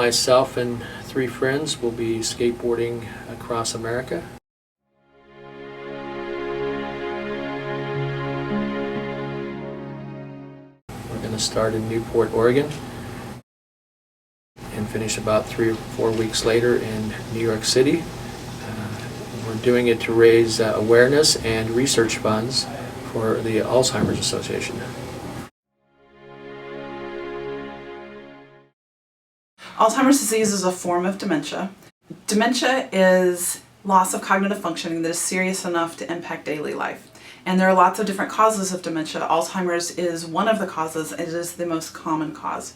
myself and 3 friends will be skateboarding across America. We're going to start in Newport, Oregon, and finish about 3 or 4 weeks later in New York City. We're doing it to raise awareness and research funds for the Alzheimer's Association. Alzheimer's disease is a form of dementia. Dementia is loss of cognitive functioning that is serious enough to impact daily life. And there are lots of different causes of dementia. Alzheimer's is one of the causes. It is the most common cause.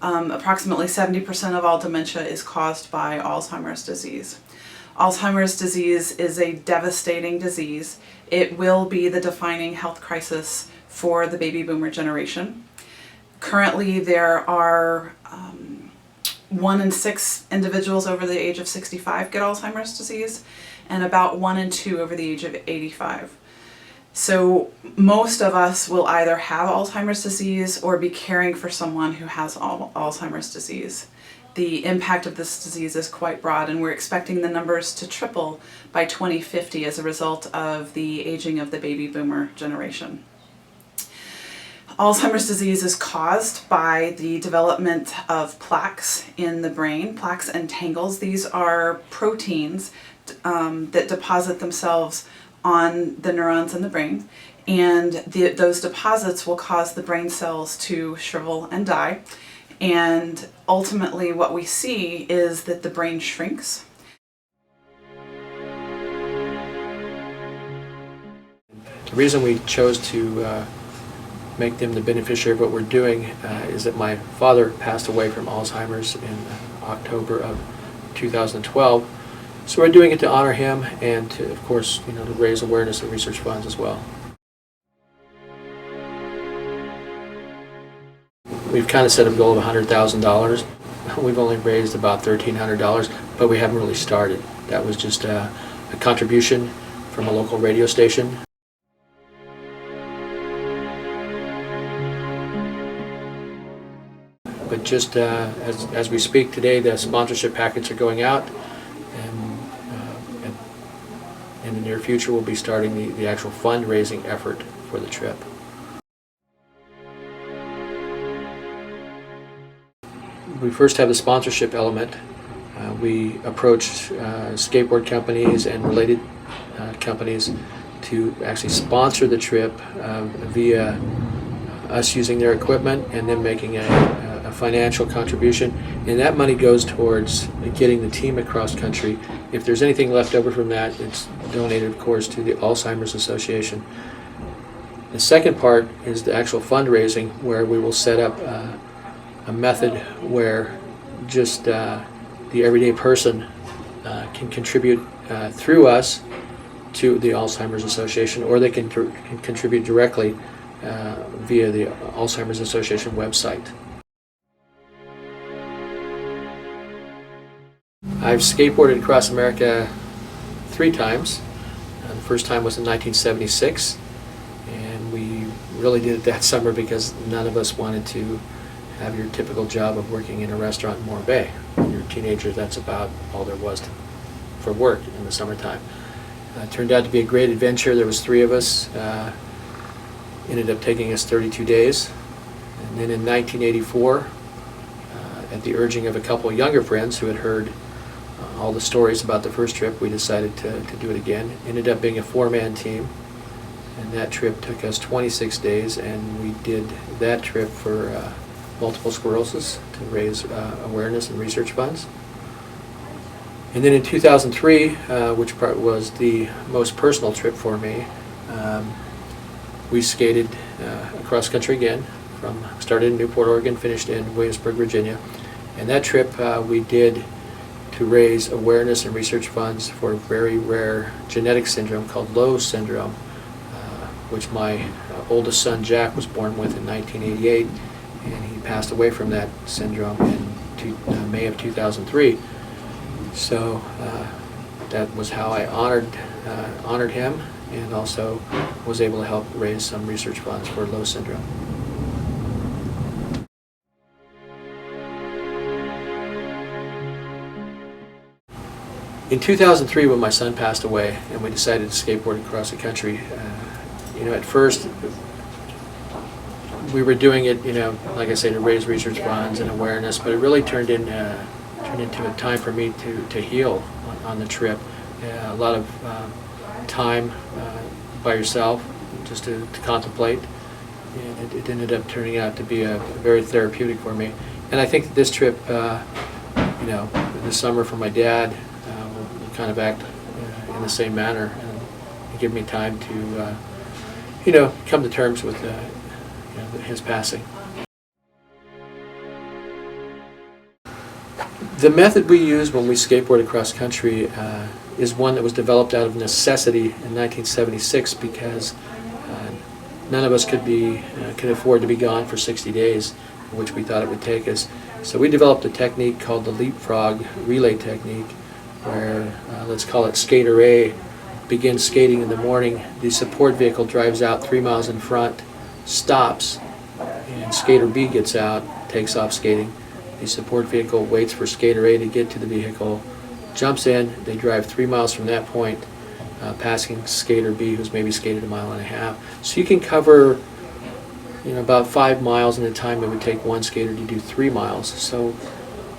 Approximately 70% of all dementia is caused by Alzheimer's disease. Alzheimer's disease is a devastating disease. It will be the defining health crisis for the baby boomer generation. Currently, there are 1 in 6 individuals over the age of 65 get Alzheimer's disease, and about 1 in 2 over the age of 85. So most of us will either have Alzheimer's disease or be caring for someone who has Alzheimer's disease. The impact of this disease is quite broad, and we're expecting the numbers to triple by 2050 as a result of the aging of the baby boomer generation. Alzheimer's disease is caused by the development of plaques in the brain, plaques and tangles. These are proteins that deposit themselves on the neurons in the brain, and those deposits will cause the brain cells to shrivel and die. And ultimately what we see is that the brain shrinks. The reason we chose to make them the beneficiary of what we're doing is that my father passed away from Alzheimer's in October of 2012. So we're doing it to honor him and to, of course, to raise awareness and research funds as well. We've kind of set a goal of $100,000. We've only raised about $1,300, but we haven't really started. That was just a contribution from a local radio station. But just as we speak today, the sponsorship packets are going out, and in the near future we'll be starting the actual fundraising effort for the trip. We first have the sponsorship element. We approached skateboard companies and related companies to actually sponsor the trip via us using their equipment and then making a financial contribution, and that money goes towards getting the team across country. If there's anything left over from that, it's donated, of course, to the Alzheimer's Association. The second part is the actual fundraising, where we will set up a method where just the everyday person can contribute through us to the Alzheimer's Association, or they can contribute directly via the Alzheimer's Association website. I've skateboarded across America 3 times. The first time was in 1976, and we really did it that summer because none of us wanted to have your typical job of working in a restaurant in Moore Bay. When you're a teenager, that's about all there was for work in the summertime. It turned out to be a great adventure. There was 3 of us. Ended up taking us 32 days. And then in 1984, at the urging of a couple of younger friends who had heard all the stories about the first trip, we decided to do it again. Ended up being a 4-man team, and that trip took us 26 days, and we did that trip for multiple sclerosis to raise awareness and research funds. And then in 2003, which was the most personal trip for me, we skated across country again. Started in Newport, Oregon, finished in Williamsburg, Virginia. And that trip we did to raise awareness and research funds for a very rare genetic syndrome called Lowe syndrome, which my oldest son Jack was born with in 1988, and he passed away from that syndrome in May of 2003. So that was how I honored him, and also was able to help raise some research funds for Lowe syndrome. In 2003, when my son passed away and we decided to skateboard across the country, at first we were doing it, like I say, to raise research funds and awareness, but it really turned into a time for me to heal on the trip. A lot of time by yourself, just to contemplate, and it ended up turning out to be very therapeutic for me. And I think that this trip, this summer for my dad, will kind of act in the same manner and give me time to, come to terms with his passing. The method we use when we skateboard across country is one that was developed out of necessity in 1976 because none of us could afford to be gone for 60 days, which we thought it would take us. So we developed a technique called the leapfrog relay technique, where let's call it skater A begins skating in the morning. The support vehicle drives out 3 miles in front, stops, and skater B gets out, takes off skating. The support vehicle waits for skater A to get to the vehicle, jumps in. They drive 3 miles from that point, passing skater B, who's maybe skated 1.5 miles. So you can cover about 5 miles in the time it would take one skater to do 3 miles. So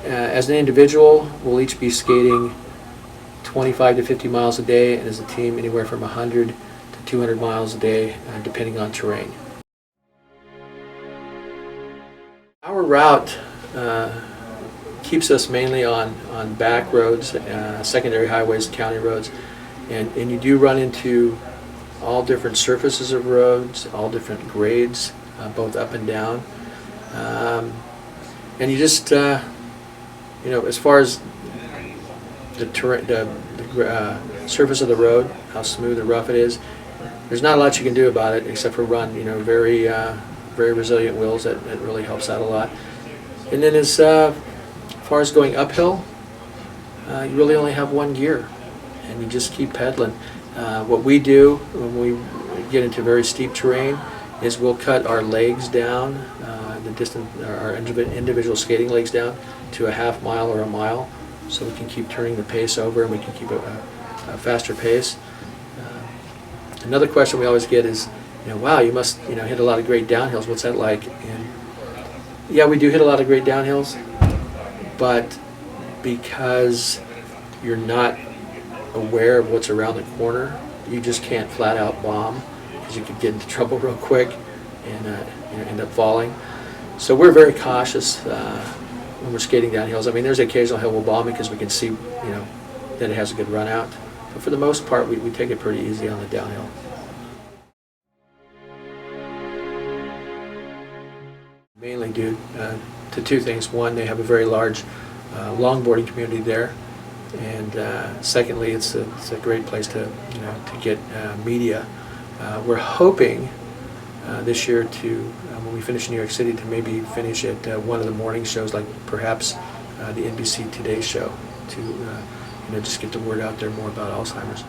as an individual, we'll each be skating 25 to 50 miles a day, and as a team, anywhere from 100 to 200 miles a day, depending on terrain. Our route keeps us mainly on back roads, secondary highways, county roads, and you do run into all different surfaces of roads, all different grades, both up and down, and you just as far as the surface of the road, how smooth or rough it is, there's not a lot you can do about it except for run very resilient wheels. That really helps out a lot. And then as far as going uphill, you really only have one gear, and you just keep pedaling. What we do when we get into very steep terrain is we'll cut our legs down, our individual skating legs down to 1/2 mile or 1 mile, so we can keep turning the pace over and we can keep a faster pace. Another question we always get is, wow, you must hit a lot of great downhills. What's that like? And yeah, we do hit a lot of great downhills, but because you're not aware of what's around the corner, you just can't flat out bomb, because you could get into trouble real quick and end up falling. So we're very cautious when we're skating downhills. I mean, there's an occasional hill we'll bomb because we can see that it has a good run out, but for the most part we take it pretty easy on the downhill. Mainly due to two things. One, they have a very large longboarding community there, and secondly, it's a great place to get media. We're hoping this year to, when we finish in New York City, to maybe finish at one of the morning shows, like perhaps the NBC Today show, to just get the word out there more about Alzheimer's.